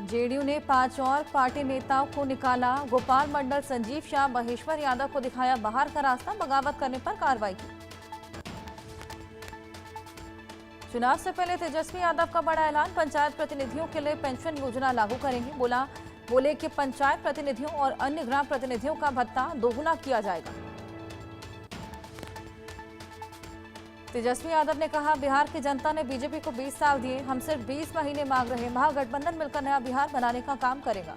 JDU ने 5 और party नेताओं को निकाला। गोपाल मंडल, संजीव शाह, महेश्वर यादव को दिखाया बाहर का रास्ता, बगावत करने पर कार्रवाई की। चुनाव से पहले तेजस्वी यादव का बड़ा ऐलान, पंचायत प्रतिनिधियों के लिए पेंशन योजना लागू करेंगे। बोले कि पंचायत प्रतिनिधियों और अन्य ग्राम प्रतिनिधियों का भत्ता दोगुना किया जाएगा। तेजस्वी यादव ने कहा, बिहार की जनता ने बीजेपी को 20 साल दिए, हम सिर्फ 20 महीने मांग रहे। महागठबंधन मिलकर नया बिहार बनाने का काम करेगा।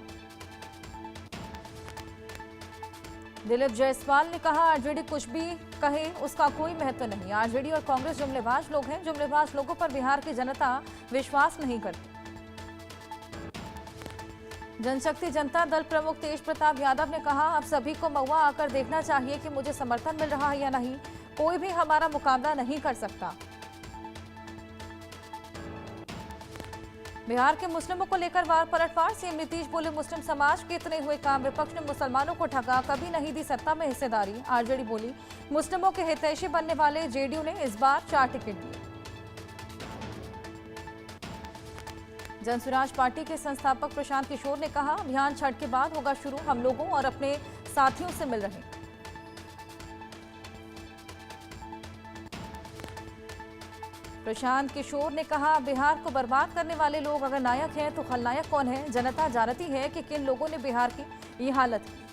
दिलीप जायसवाल ने कहा, आरजेडी कुछ भी कहे उसका कोई महत्व नहीं। आरजेडी और कांग्रेस जुमलेबाज लोग हैं। जुमलेबाज लोगों पर बिहार की जनता विश्वास नहीं करती। जनशक्ति जनता दल प्रमुख तेज प्रताप यादव ने कहा, अब सभी को महुआ आकर देखना चाहिए कि मुझे समर्थन मिल रहा है या नहीं। कोई भी हमारा मुकाबला नहीं कर सकता। बिहार के मुस्लिमों को लेकर वार पलटवार, सीएम नीतीश बोले, मुस्लिम समाज के इतने हुए काम विपक्ष ने मुसलमानों को ठगा, कभी नहीं दी सत्ता में हिस्सेदारी। आरजेडी बोली, मुस्लिमों के हितैषी बनने वाले जेडीयू ने इस बार 4 टिकट दिए। जनसुराज पार्टी के संस्थापक प्रशांत किशोर ने कहा, अभियान छठ के बाद होगा शुरू, हम लोगों और अपने साथियों से मिल रहे। प्रशांत किशोर ने कहा, बिहार को बर्बाद करने वाले लोग अगर नायक हैं तो खलनायक कौन है? जनता जानती है कि किन लोगों ने बिहार की ये हालत की।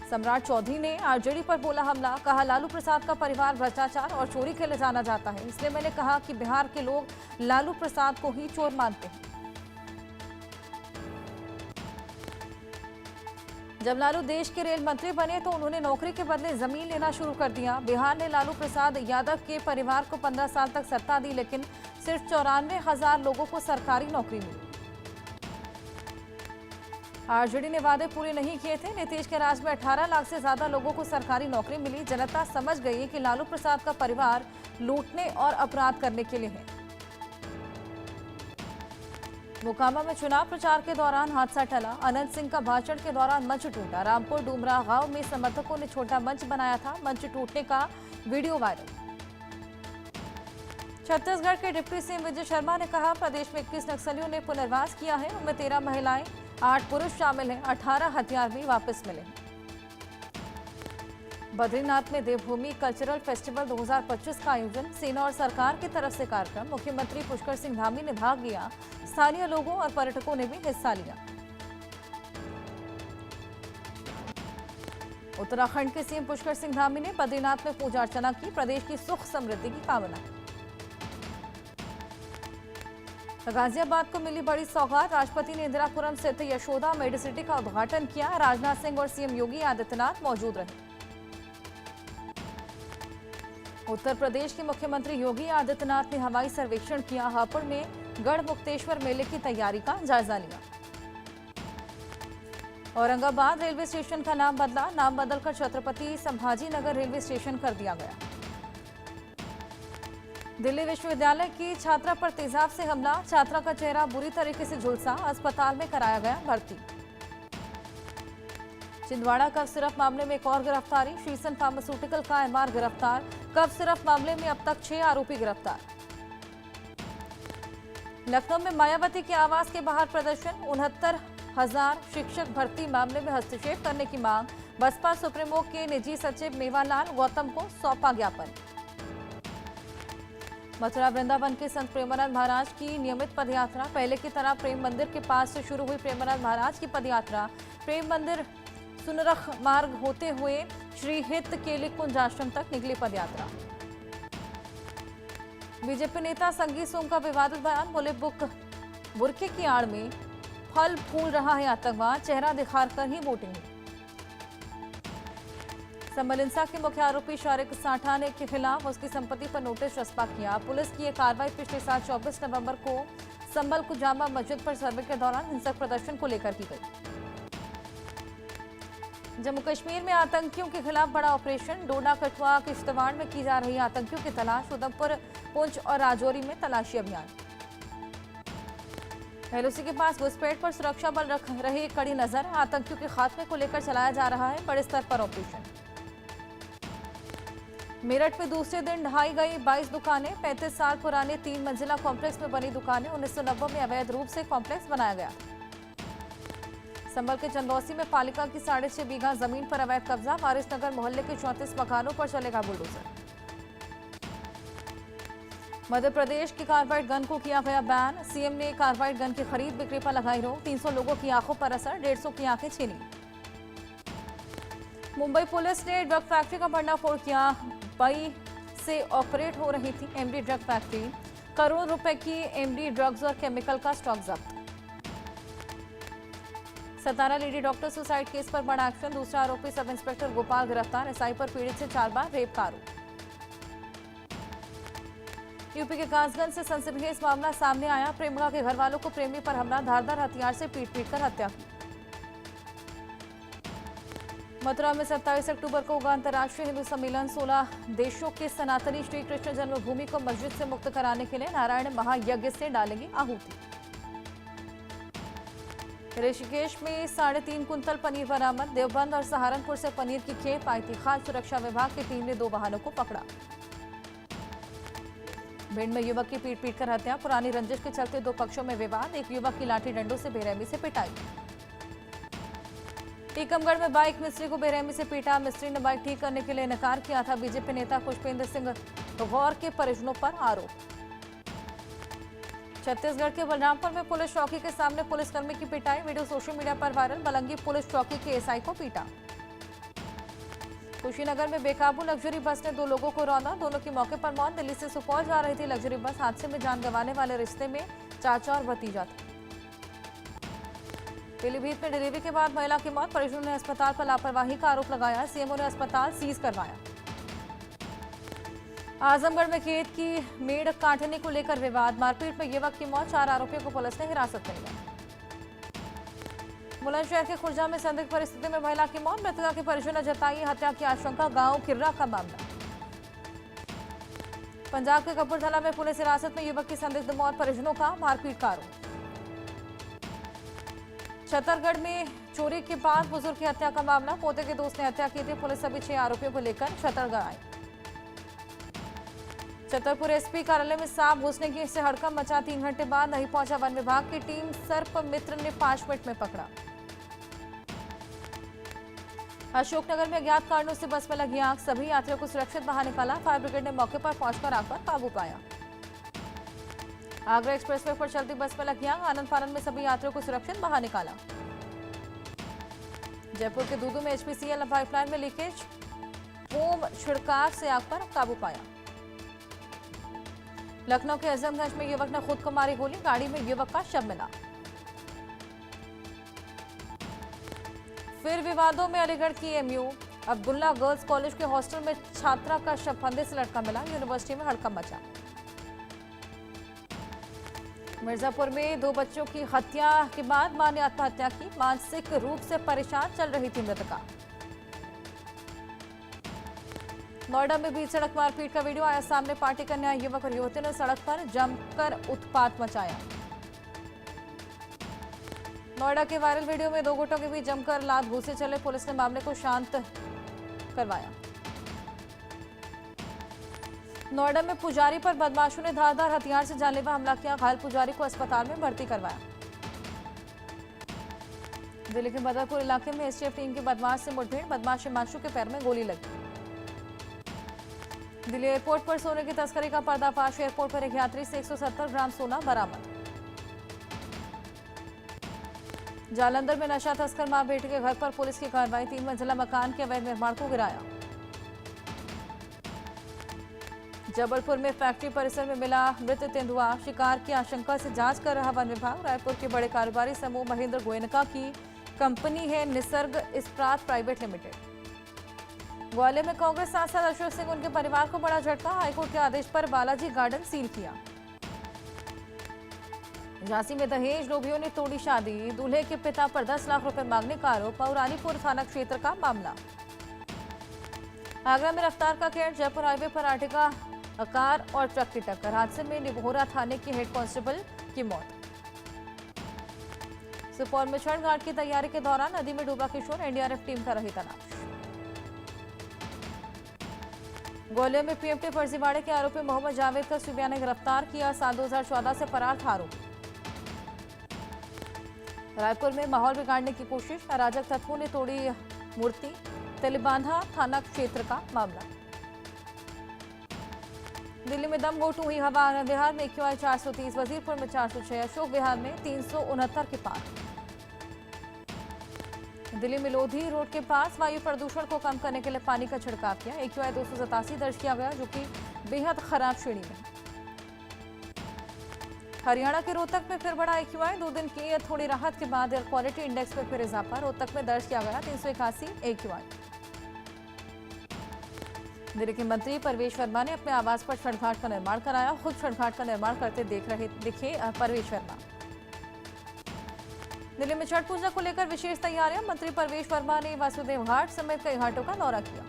सम्राट चौधरी ने आरजेडी पर बोला हमला, कहा, लालू प्रसाद का परिवार भ्रष्टाचार और चोरी के लिए जाना जाता है, इसलिए मैंने कहा कि बिहार के लोग लालू प्रसाद को ही चोर मानते हैं। जब लालू देश के रेल मंत्री बने तो उन्होंने नौकरी के बदले जमीन लेना शुरू कर दिया। बिहार ने लालू प्रसाद यादव के परिवार को 15 साल तक सत्ता दी, लेकिन सिर्फ 94,000 लोगों को सरकारी नौकरी मिली। आरजेडी ने वादे पूरे नहीं किए थे। नीतीश के राज में 18 लाख से ज्यादा लोगों को सरकारी नौकरी मिली। जनता समझ गई कि लालू प्रसाद का परिवार लूटने और अपराध करने के लिए है। मोकामा में चुनाव प्रचार के दौरान हादसा टला। अनंत सिंह का भाषण के दौरान मंच टूटा। रामपुर डूमरा गांव में समर्थकों ने छोटा मंच बनाया था। मंच टूटने का वीडियो वायरल। छत्तीसगढ़ के डिप्टी सीएम विजय शर्मा ने कहा, प्रदेश में 21 नक्सलियों ने पुनर्वास किया है, उनमें 13 महिलाएं, 8 पुरुष शामिल हैं। 18 हथियार भी वापस मिले। बद्रीनाथ में देवभूमि कल्चरल फेस्टिवल 2025 का आयोजन, सेना और सरकार की तरफ से कार्यक्रम। मुख्यमंत्री पुष्कर सिंह धामी ने भाग लिया। स्थानीय लोगों और पर्यटकों ने भी हिस्सा लिया। उत्तराखंड के सीएम पुष्कर सिंह धामी ने बद्रीनाथ में पूजा अर्चना की। प्रदेश की सुख समृद्धि की कामना की। गाजियाबाद को मिली बड़ी सौगात। राष्ट्रपति ने इंदिरापुरम स्थित यशोदा मेडिसिटी का उद्घाटन किया। राजनाथ सिंह और सीएम योगी आदित्यनाथ मौजूद रहे। उत्तर प्रदेश के मुख्यमंत्री योगी आदित्यनाथ ने हवाई सर्वेक्षण किया। हापुड़ में गढ़मुक्तेश्वर मेले की तैयारी का जायजा लिया। औरंगाबाद रेलवे स्टेशन का नाम बदला। नाम बदलकर छत्रपति संभाजी नगर रेलवे स्टेशन कर दिया गया। दिल्ली विश्वविद्यालय की छात्रा पर तेजाब से हमला। छात्रा का चेहरा बुरी तरीके से झुलसा। अस्पताल में कराया गया भर्ती। छिंदवाड़ा कफ सिरप मामले में एक और गिरफ्तारी। शीसन फार्मास्यूटिकल का एमआर गिरफ्तार। कफ सिरप मामले में अब तक 6 आरोपी गिरफ्तार। लखनऊ में मायावती के आवास के बाहर प्रदर्शन। 69,000 शिक्षक भर्ती मामले में हस्तक्षेप करने की मांग। बसपा सुप्रीमो के निजी सचिव मेवालाल गौतम को सौंपा ज्ञापन। मथुरा वृंदावन के संत प्रेमानंद महाराज की नियमित पदयात्रा। पहले की तरह प्रेम मंदिर के पास से शुरू हुई प्रेमानंद महाराज की पदयात्रा। प्रेम मंदिर सुनरख मार्ग होते हुए श्री हित केली कुंज आश्रम तक निकली पदयात्रा। बीजेपी नेता संगीत सोम का विवादित बयान। बोले, बुरके की आड़ में फल फूल रहा है आतंकवाद, चेहरा दिखाकर ही वोटिंग। संबल के मुख्य आरोपी शारिक साठाने के खिलाफ उसकी संपत्ति पर नोटिस चस्पा किया। पुलिस की यह कार्रवाई पिछले साल 24 नवंबर को संबल को जामा मस्जिद पर सर्वे के दौरान हिंसक प्रदर्शन को लेकर की गई। जम्मू कश्मीर में आतंकियों के खिलाफ बड़ा ऑपरेशन। डोडा, कठुआ, किश्तवाड़ में की जा रही आतंकियों की तलाश। उधमपुर, पुंछ और राजौरी में तलाशी अभियान। एलओसी के पास घुसपैठ पर सुरक्षा बल रख रहे कड़ी नजर। आतंकियों के खात्मे को लेकर चलाया जा रहा है बड़े स्तर पर ऑपरेशन। मेरठ में दूसरे दिन ढहाई गई 22 दुकानें। 35 साल पुराने 3 मंजिला कॉम्प्लेक्स में बनी दुकानें। 1990 में अवैध रूप से कॉम्प्लेक्स बनाया गया। संभल के चंदौसी में पालिका की 6.5 बीघा जमीन पर अवैध कब्जा। वारिसनगर मोहल्ले के 34 मकानों पर चलेगा बुलडोजर। मध्य प्रदेश की कार्बाइड गन को किया गया बैन। सीएम ने कार्बाइड गन की खरीद बिक्री पर लगाई रोक। 300 लोगों की आंखों पर असर, 150 की आंखें छीनी। मुंबई पुलिस ने ड्रग फैक्ट्री का भंडाफोड़ किया। मई से ऑपरेट हो रही थी एमडी ड्रग फैक्ट्री। करोड़ रुपए की एमडी ड्रग्स और केमिकल का स्टॉक जब्त। सतारा लेडी डॉक्टर सुसाइड केस पर बड़ा एक्शन। दूसरा आरोपी सब इंस्पेक्टर गोपाल गिरफ्तार। एसआई पर पीड़ित से 4 बार रेप का आरोप। यूपी के कासगंज से सनसनीखेज मामला सामने आया। प्रेमिका के घर वालों को प्रेमी पर हमला, धारदार हथियार से पीट कर हत्या की। मथुरा में 27 अक्टूबर को होगा अंतर्राष्ट्रीय हिंदू सम्मेलन। 16 देशों के सनातनी श्री कृष्ण जन्मभूमि को मस्जिद से मुक्त कराने के लिए नारायण महायज्ञ से डालेंगे आहुति। ऋषिकेश में 3.5 कुंतल पनीर बरामद। देवबंद और सहारनपुर से पनीर की खेप आई थी। खाद्य सुरक्षा विभाग की टीम ने 2 वाहनों को पकड़ा। भिंड में युवक की पीट कर हत्या। पुरानी रंजिश के चलते 2 पक्षों में विवाद। एक युवक की लाठी डंडों से बेरहमी से पिटाई। टीकमगढ़ में बाइक मिस्त्री को बेरहमी से पीटा। मिस्त्री ने बाइक ठीक करने के लिए इनकार किया था। बीजेपी नेता पुष्पेंद्र सिंह गौर के परिजनों पर आरोप। छत्तीसगढ़ के बलरामपुर में पुलिस चौकी के सामने पुलिसकर्मी की पिटाई। वीडियो सोशल मीडिया पर वायरल। मलंगी पुलिस चौकी के एसआई को पीटा। कुशीनगर में बेकाबू लग्जरी बस ने 2 लोगों को रौंदा। दोनों की मौके पर मौत। दिल्ली से सुपौल जा रही थी लग्जरी बस। हादसे में जान गंवाने वाले रिश्ते में चाचा और भतीजा थे। पीलीभीत में डिलीवरी के बाद महिला की मौत। परिजनों ने अस्पताल पर लापरवाही का आरोप लगाया। सीएमओ ने अस्पताल सीज करवाया। आजमगढ़ में खेत की मेड़ काटने को लेकर विवाद। मारपीट में युवक की मौत। 4 आरोपियों को पुलिस ने हिरासत में लिया। बुलंदशहर के खुर्जा में संदिग्ध परिस्थिति में महिला की मौत। मृतका के परिजनों ने जताई हत्या की आशंका। गांव किर्रा का मामला। पंजाब के कपूरथला में पुलिस हिरासत में युवक की संदिग्ध मौत। परिजनों का मारपीट का आरोप। छत्तीसगढ़ में चोरी के बाद बुजुर्ग की हत्या का मामला। पोते के दोस्त ने हत्या की थी। पुलिस सभी 6 आरोपियों को लेकर छत्तीसगढ़ आई। छतरपुर एसपी कार्यालय में सांप घुसने की से हड़कंप मचा। 3 घंटे बाद नहीं पहुंचा वन विभाग की टीम। सर्प मित्र ने 5 मिनट में पकड़ा। अशोकनगर में अज्ञात कारणों से बस में लगी आग। सभी यात्रियों को सुरक्षित बाहर निकाला। फायर ब्रिगेड ने मौके पर पहुंचकर आग पर काबू पाया। आगरा एक्सप्रेसवे पर चलती बस में लगी आग। आनंद फानंद में सभी यात्रियों को सुरक्षित बाहर निकाला। जयपुर के दूदू में एचपीसीएल पाइपलाइन में लीकेज। फोम छिड़काव से आग पर काबू पाया। लखनऊ के आजमगंज में युवक ने खुद को मारी गोली। गाड़ी में युवक का शव मिला। फिर विवादों में अलीगढ़ की एमयू। अब्दुल्ला गर्ल्स कॉलेज के हॉस्टल में छात्रा का शव फंदे से लटका मिला। यूनिवर्सिटी में हड़कंप मचा। मिर्जापुर में 2 बच्चों की हत्या के बाद मां ने आत्महत्या की। मानसिक रूप से परेशान चल रही थी मृतका। नोएडा में बीच सड़क मारपीट का वीडियो आया सामने। पार्टी करने आए युवक और युवती ने सड़क पर जमकर उत्पात मचाया। नोएडा के वायरल वीडियो में 2 गुटों के बीच जमकर लात घूसे चले। पुलिस ने मामले को शांत करवाया। नोएडा में पुजारी पर बदमाशों ने धारदार हथियार से जानलेवा हमला किया। घायल पुजारी को अस्पताल में भर्ती करवाया। दिल्ली के मदरपुर इलाके में एसटीएफ टीम की बदमाश से मुठभेड़। बदमाश हिमांशु के पैर में गोली लगी। दिल्ली एयरपोर्ट पर सोने की तस्करी का पर्दाफाश। एयरपोर्ट पर एक यात्री से 170 ग्राम सोना बरामद। जालंधर में नशा तस्कर मां बेटे के घर पर पुलिस की कार्रवाई। 3 मंजिला मकान के अवैध निर्माण को गिराया। जबलपुर में फैक्ट्री परिसर में मिला मृत तेंदुआ। शिकार की आशंका से जांच कर रहा वन विभाग। रायपुर के बड़े कारोबारी समूह महेंद्र गोयनका की कंपनी है निसर्ग इस्पात प्राइवेट लिमिटेड। ग्वालियर में कांग्रेस सांसद अशोक सिंह उनके परिवार को बड़ा झटका। हाईकोर्ट के आदेश पर बालाजी गार्डन सील किया। झांसी में दहेज लोभियों ने तोड़ी शादी। दूल्हे के पिता पर 10 लाख रुपए मांगने का आरोप। पौरानीपुर थाना क्षेत्र का मामला। आगरा में रफ्तार का कहर। जयपुर हाईवे पर आर्टिका कार और ट्रक की टक्कर। हादसे में निभोरा थाने के हेड कांस्टेबल की मौत। सुपौल में छठ घाट की तैयारी के दौरान नदी में डूबा किशोर। एनडीआरएफ टीम कर रही तलाश। ग्वालियर में पीएमटी फर्जीवाड़े के आरोपी मोहम्मद जावेद का सीबीआई ने गिरफ्तार किया। साल 2014 से फरार था आरोपी। रायपुर में माहौल बिगाड़ने की कोशिश, अराजक तत्वों ने तोड़ी मूर्ति। तेलीबांधा थाना क्षेत्र का मामला। दिल्ली में दम घोटू हुई हवा, आनंद विहार में AQI 430, वजीरपुर में 406, अशोक विहार में 369 के पार। दिल्ली में लोधी रोड के पास वायु प्रदूषण को कम करने के लिए पानी का छिड़काव किया। AQI 287 दर्ज किया गया, जो कि बेहद खराब श्रेणी में। हरियाणा के रोहतक में फिर बढ़ा AQI, 2 दिन की थोड़ी राहत के बाद एयर क्वालिटी इंडेक्स में फिर इजाफा। रोहतक में दर्ज किया गया 381 AQI। दिल्ली के मंत्री परवेश वर्मा ने अपने आवास पर छठघाट का निर्माण कराया। खुद छठघाट का निर्माण करते दिखे परवेश वर्मा। दिल्ली में छठ पूजा को लेकर विशेष तैयारियां, मंत्री परवेश वर्मा ने वासुदेव घाट समेत कई घाटों का दौरा किया।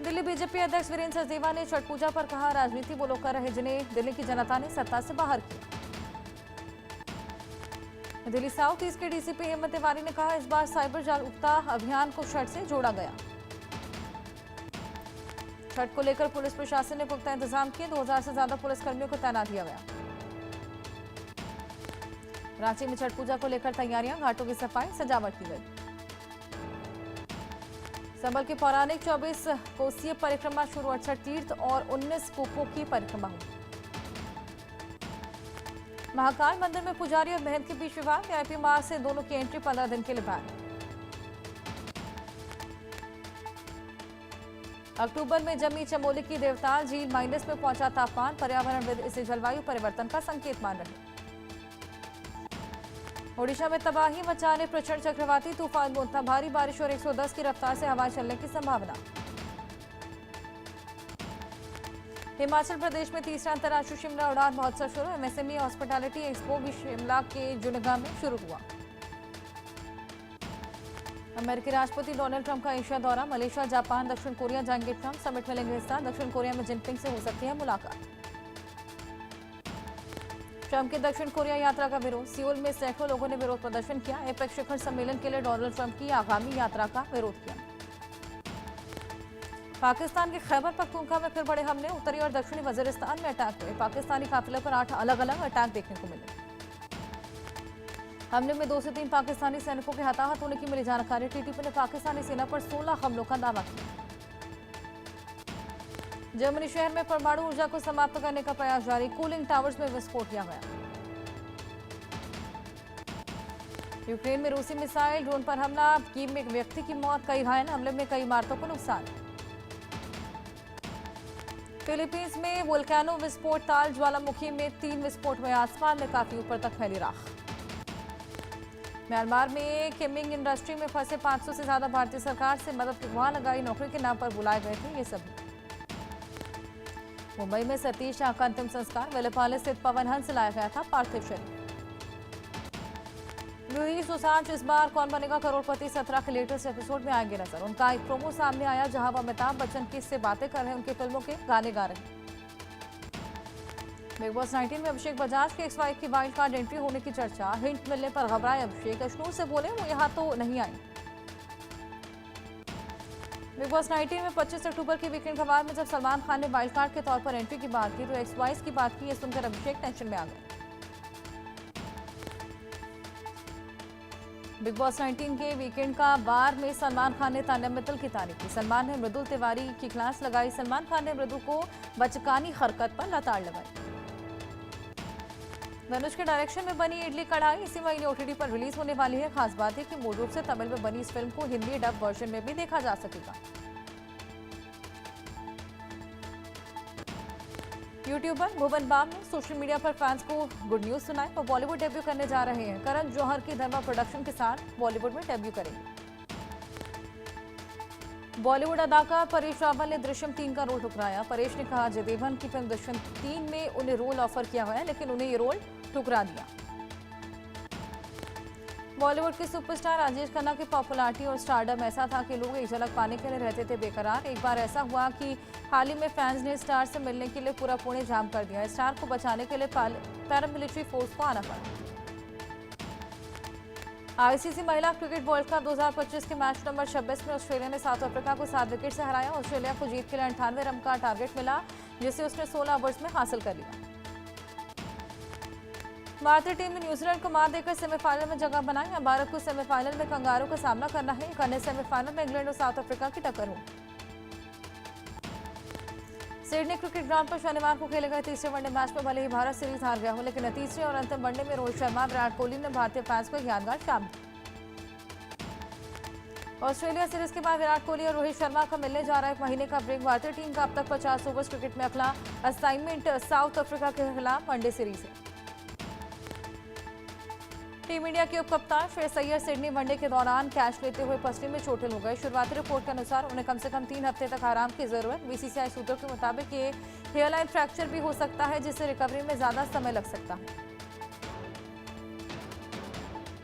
दिल्ली बीजेपी अध्यक्ष वीरेंद्र सचदेवा ने छठ पूजा पर कहा, राजनीति वो लोग कर रहे जिन्हें दिल्ली की जनता ने सत्ता से बाहर किया। दिल्ली साउथ ईस्ट के डीसीपी हेमंत तिवारी ने कहा, इस बार साइबर जागरूकता अभियान को छठ से जोड़ा गया। छठ को लेकर पुलिस प्रशासन ने पुख्ता इंतजाम किए। 2000 से ज्यादा पुलिसकर्मियों को तैनात किया गया। रांची में छठ पूजा को लेकर तैयारियां, घाटों की सफाई, सजावट की गई। संभल की पौराणिक 24 कोसीय परिक्रमा शुरू, 68 तीर्थ और 19 कूपों की परिक्रमा हुई। महाकाल मंदिर में पुजारी और महंत के बीच विवाद, वीआईपी मार्ग से दोनों की एंट्री 15 दिन के लिए बैन। अक्टूबर में जमी चमोली की देवताल झील, माइनस में पहुंचा तापमान, पर्यावरणविद इसे जलवायु परिवर्तन का संकेत मान रहे। ओडिशा में तबाही मचाने प्रचंड चक्रवाती तूफान मोन्ता, भारी बारिश और 110 की रफ्तार से हवाएं चलने की संभावना। हिमाचल प्रदेश में तीसरा अंतर्राष्ट्रीय शिमला उड़ान महोत्सव शुरू, एमएसएमई हॉस्पिटैलिटी एक्सपो भी शिमला के जुनेगा में शुरू हुआ। अमेरिकी राष्ट्रपति डोनाल्ड ट्रंप का एशिया दौरा, मलेशिया, जापान, दक्षिण कोरिया जाएंगे ट्रंप, समिट में लेंगे हिस्सा। दक्षिण कोरिया में जिनपिंग से हो सकती है मुलाकात। ट्रंप की दक्षिण कोरिया यात्रा का विरोध, सियोल में सैकड़ों लोगों ने विरोध प्रदर्शन किया। एपेक शिखर सम्मेलन के लिए डोनाल्ड ट्रंप की आगामी यात्रा का विरोध किया। पाकिस्तान के खैबर पख्तूनख्वा में फिर बड़े हमले, उत्तरी और दक्षिणी वजीरिस्तान में अटैक हुए। पाकिस्तानी काफिले पर 8 अलग अलग अटैक देखने को मिले। हमले में 2 से 3 पाकिस्तानी सैनिकों के हताहत होने की मिली जानकारी। टीटीपी ने पाकिस्तानी सेना पर 16 हमलों का दावा किया। जर्मनी शहर में परमाणु ऊर्जा को समाप्त करने का प्रयास जारी, कूलिंग टावर्स में विस्फोट किया गया। यूक्रेन में रूसी मिसाइल ड्रोन पर हमला, कीव में एक व्यक्ति की मौत, कई घायल, हमले में कई इमारतों को नुकसान। फिलीपींस में वोल्केनो विस्फोट, ताल ज्वालामुखी में 3 विस्फोट हुए, आसमान में काफी ऊपर तक फैली राख। म्यांमार में केमिंग इंडस्ट्री में फंसे 500 से ज्यादा भारतीय सरकार से मदद की गुहार लगाई, नौकरी के नाम पर बुलाए गए थे ये सभी। मुंबई में सतीश शाह का अंतिम संस्कार, वेलेपाले स्थित पवन हंस से लाया गया था पार्थिव शरीर। लुई सुशांत इस बार कौन बनेगा करोड़पति 17 के लेटेस्ट एपिसोड में आएंगे नजर। उनका एक प्रोमो सामने आया जहां वह अमिताभ बच्चन की से बातें कर रहे हैं, उनकी फिल्मों के गाने गा रहे हैं। बिग बॉस 19 में अभिषेक बजाज के एक्स-वाइफ की वाइल्ड कार्ड एंट्री होने की चर्चा, हिंट मिलने पर घबराए अभिषेक, अश्नूर से बोले वो यहाँ तो नहीं आई। बिग बॉस 19 में 25 अक्टूबर के वीकेंड कबार में जब सलमान खान ने वाइल्ड कार्ड के तौर पर एंट्री की बात की तो एक्स वाइफ की बात की, ये सुनकर अभिषेक टेंशन में आ गए। बिग बॉस 19 के वीकेंड का बार में सलमान खान ने तान्या मित्तल की तारीफ की। सलमान ने मृदुल तिवारी की क्लास लगाई। सलमान खान ने मृदुल को बचकानी हरकत पर लताड़ लगाई। धनुष के डायरेक्शन में बनी इडली कढ़ाई इसी महीने ओटीटी पर रिलीज होने वाली है। खास बात है कि मूल रूप से तमिल में बनी इस फिल्म को हिंदी डब वर्जन में भी देखा जा सकेगा। यूट्यूबर भुवन बाम ने सोशल मीडिया पर फैंस को गुड न्यूज सुनाई। वो बॉलीवुड डेब्यू करने जा रहे हैं। करण जौहर की धर्मा प्रोडक्शन के साथ बॉलीवुड में डेब्यू करेंगे। बॉलीवुड अदाकार परेश रावल ने दृश्यम 3 का रोल ठुकराया। परेश ने कहा अजय देवगन की फिल्म दृश्यम 3 में उन्हें रोल ऑफर किया गया, लेकिन उन्हें ये रोल ठुकरा दिया। बॉलीवुड के सुपरस्टार राजेश खन्ना की पॉपुलैरिटी और स्टारडम ऐसा था कि लोग एक झलक पाने के लिए रहते थे बेकरार। एक बार ऐसा हुआ कि हाल ही में फैंस ने स्टार से मिलने के लिए पूरा पुणे जाम कर दिया। स्टार को बचाने के लिए पैरामिलिट्री फोर्स को आना पड़ा। आईसीसी महिला क्रिकेट वर्ल्ड कप 2025 के मैच नंबर 26 में ऑस्ट्रेलिया ने साउथ अफ्रीका को 7 विकेट से हराया। ऑस्ट्रेलिया को जीत के लिए 98 रन का टारगेट मिला, जिसे उसने 16 ओवर्स में हासिल कर लिया। भारतीय टीम ने न्यूजीलैंड को मात देकर सेमीफाइनल में जगह बनाई। अब भारत को सेमीफाइनल में कंगारू का सामना करना है। एक अन्य सेमीफाइनल में इंग्लैंड और साउथ अफ्रीका की टक्कर हो। सिडनी क्रिकेट ग्राउंड पर शनिवार को खेले गए तीसरे वनडे मैच में भले ही भारत सीरीज हार गया हो, लेकिन तीसरे और अंतिम वनडे में रोहित शर्मा, विराट कोहली ने भारतीय फैंस को यादगार शाम दी। ऑस्ट्रेलिया सीरीज के बाद विराट कोहली और रोहित शर्मा का मिलने जा रहा है 1 महीने का ब्रेक। भारतीय टीम का अब तक 50 ओवर्स क्रिकेट में अगला असाइनमेंट साउथ अफ्रीका के खिलाफ वनडे सीरीज है। टीम इंडिया के उप कप्तान श्रेयस अय्यर सिडनी वनडे के दौरान कैच लेते हुए पसली में चोटिल हो गए। शुरुआती रिपोर्ट के अनुसार उन्हें कम से कम 3 हफ्ते तक आराम की जरूरत। बीसीसीआई सूत्रों के मुताबिक ये हेयरलाइन फ्रैक्चर भी हो सकता है, जिससे रिकवरी में ज्यादा समय लग सकता है।